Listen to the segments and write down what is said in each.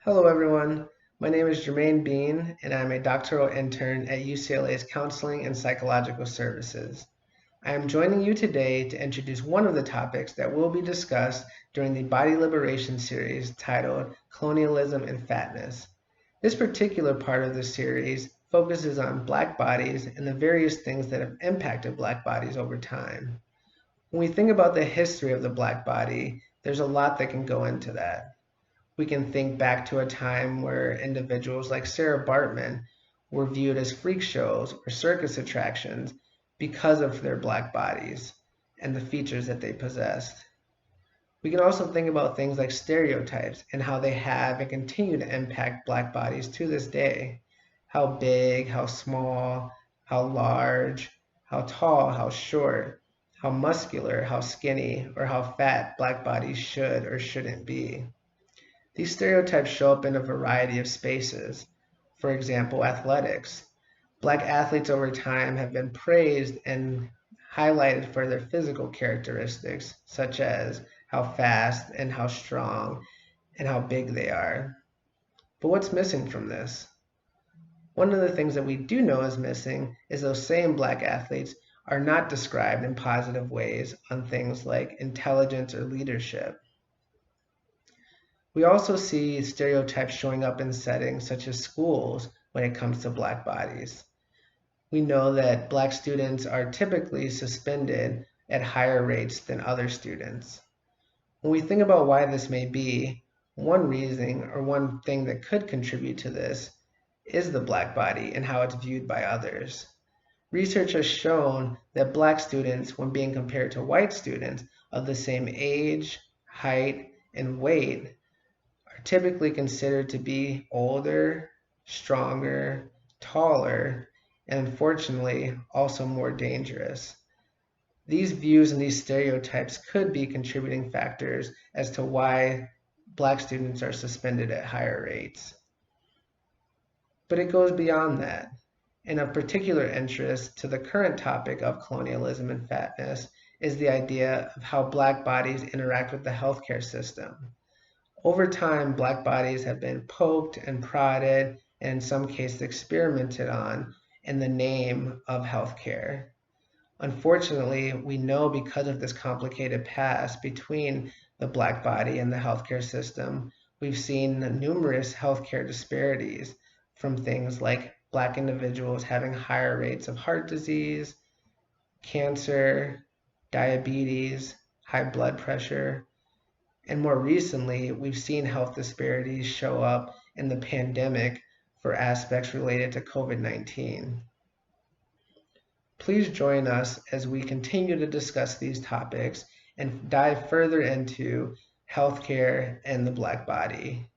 Hello everyone, my name is Jermaine Bean and I'm a doctoral intern at UCLA's Counseling and Psychological Services. I am joining you today to introduce one of the topics that will be discussed during the Body Liberation series titled Colonialism and Fatness. This particular part of the series focuses on Black bodies and the various things that have impacted Black bodies over time. When we think about the history of the Black body, there's a lot that can go into that. We can think back to a time where individuals like Sarah Bartman were viewed as freak shows or circus attractions because of their Black bodies and the features that they possessed. We can also think about things like stereotypes and how they have and continue to impact Black bodies to this day. How big, how small, how large, how tall, how short, how muscular, how skinny, or how fat Black bodies should or shouldn't be. These stereotypes show up in a variety of spaces. For example, athletics. Black athletes over time have been praised and highlighted for their physical characteristics, such as how fast and how strong and how big they are. But what's missing from this? One of the things that we do know is missing is those same Black athletes are not described in positive ways on things like intelligence or leadership. We also see stereotypes showing up in settings such as schools when it comes to Black bodies. We know that Black students are typically suspended at higher rates than other students. When we think about why this may be, one reason or one thing that could contribute to this is the Black body and how it's viewed by others. Research has shown that Black students, when being compared to white students of the same age, height, and weight, typically considered to be older, stronger, taller, and unfortunately also more dangerous. These views and these stereotypes could be contributing factors as to why Black students are suspended at higher rates. But it goes beyond that. And of particular interest to the current topic of colonialism and fatness is the idea of how Black bodies interact with the healthcare system. Over time, Black bodies have been poked and prodded, and in some cases experimented on in the name of healthcare. Unfortunately, we know because of this complicated past between the Black body and the healthcare system, we've seen numerous healthcare disparities from things like Black individuals having higher rates of heart disease, cancer, diabetes, high blood pressure, and more recently, we've seen health disparities show up in the pandemic for aspects related to COVID-19. Please join us as we continue to discuss these topics and dive further into healthcare and the Black body.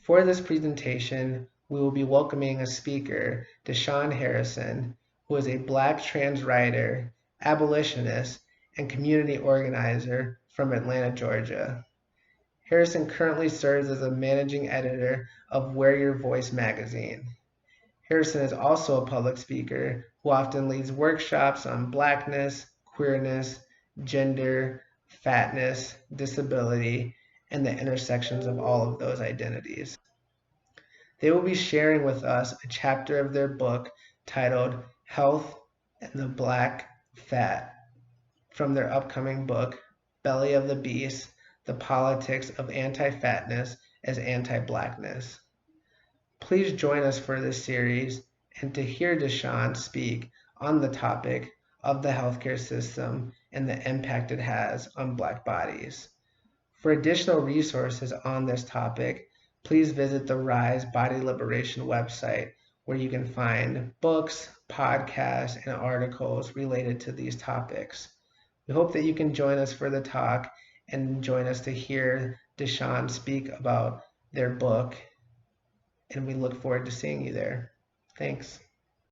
For this presentation, we will be welcoming a speaker, Deshaun Harrison, who is a Black trans writer, abolitionist, and community organizer from Atlanta, Georgia. Harrison currently serves as a managing editor of Wear Your Voice magazine. Harrison is also a public speaker who often leads workshops on Blackness, queerness, gender, fatness, disability, and the intersections of all of those identities. They will be sharing with us a chapter of their book titled Health and the Black Fat from their upcoming book, Belly of the Beast, The Politics of Anti-Fatness as Anti-Blackness. Please join us for this series and to hear Deshaun speak on the topic of the healthcare system and the impact it has on Black bodies. For additional resources on this topic, please visit the Rise Body Liberation website, where you can find books, podcasts, and articles related to these topics. We hope that you can join us for the talk and join us to hear Deshaun speak about their book, and we look forward to seeing you there. Thanks.